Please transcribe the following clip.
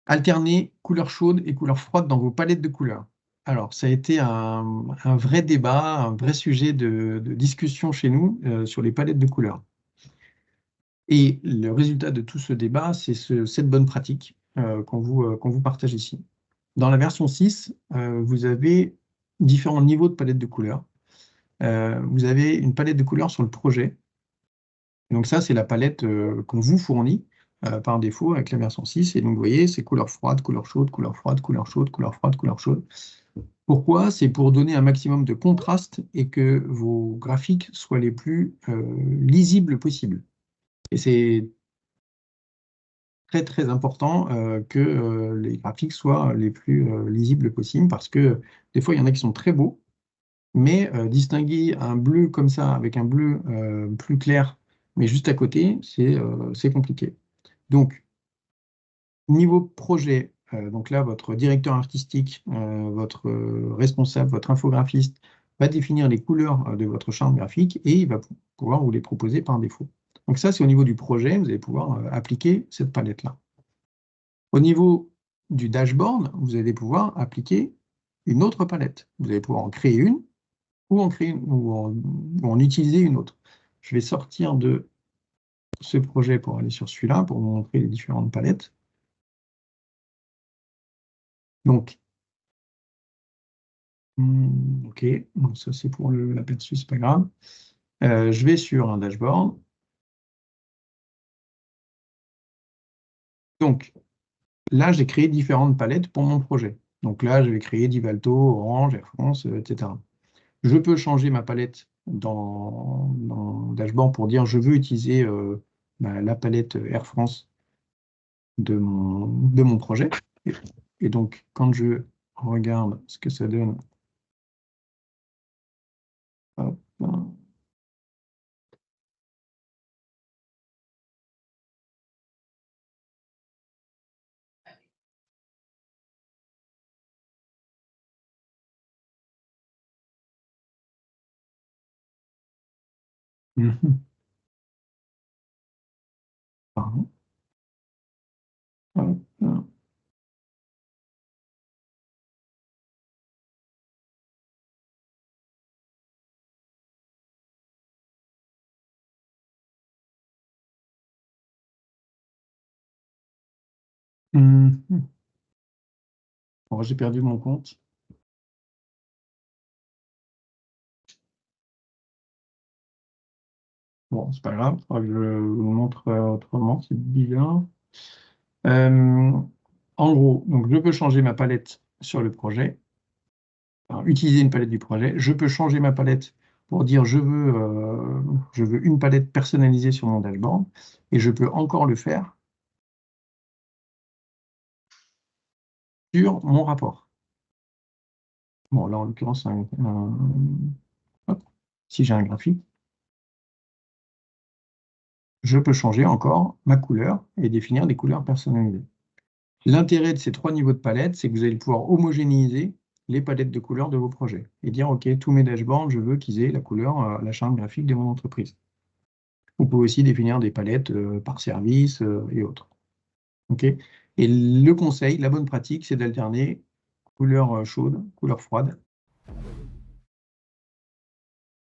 Alterner couleur chaude et couleur froide dans vos palettes de couleurs. Alors, ça a été un vrai débat, un vrai sujet de discussion chez nous sur les palettes de couleurs. Et le résultat de tout ce débat, c'est cette bonne pratique qu'on vous partage ici. Dans la version 6, vous avez différents niveaux de palettes de couleurs. Vous avez une palette de couleurs sur le projet. Donc ça, c'est la palette qu'on vous fournit par défaut avec la version 6. Et donc, vous voyez, c'est couleur froide, couleur chaude, couleur froide, couleur chaude, couleur froide, couleur chaude. Pourquoi? C'est pour donner un maximum de contraste et que vos graphiques soient les plus lisibles possibles. Et c'est très, très important que les graphiques soient les plus lisibles possibles parce que des fois, il y en a qui sont très beaux, mais distinguer un bleu comme ça avec un bleu plus clair, mais juste à côté, c'est compliqué. Donc, niveau projet, donc là, votre directeur artistique, votre responsable, votre infographiste va définir les couleurs de votre charte graphique et il va pouvoir vous les proposer par défaut. Donc ça, c'est au niveau du projet, vous allez pouvoir appliquer cette palette-là. Au niveau du dashboard, vous allez pouvoir appliquer une autre palette. Vous allez pouvoir en créer une ou en utiliser une autre. Je vais sortir de ce projet pour aller sur celui-là pour vous montrer les différentes palettes. Donc, ok, donc ça c'est pour l'aperçu, c'est pas grave. Je vais sur un dashboard. Donc, là, j'ai créé différentes palettes pour mon projet. Donc là, je vais créer Divalto, Orange, Air France, etc. Je peux changer ma palette dans le dashboard pour dire je veux utiliser la palette Air France de mon projet. Et donc, quand je regarde ce que ça donne, hop, pardon, hop, Bon, j'ai perdu mon compte. Bon, c'est pas grave, faudra que je vous montre autrement, c'est bizarre. En gros, donc je peux changer ma palette sur le projet, enfin, utiliser une palette du projet. Je peux changer ma palette pour dire je veux une palette personnalisée sur mon dashboard et je peux encore le faire sur mon rapport. Bon, là en l'occurrence, si j'ai un graphique, je peux changer encore ma couleur et définir des couleurs personnalisées. L'intérêt de ces trois niveaux de palette, c'est que vous allez pouvoir homogénéiser les palettes de couleurs de vos projets et dire, OK, tous mes dashboards, je veux qu'ils aient la couleur, la charte graphique de mon entreprise. Vous pouvez aussi définir des palettes par service et autres. OK. Et le conseil, la bonne pratique, c'est d'alterner couleur chaude, couleur froide.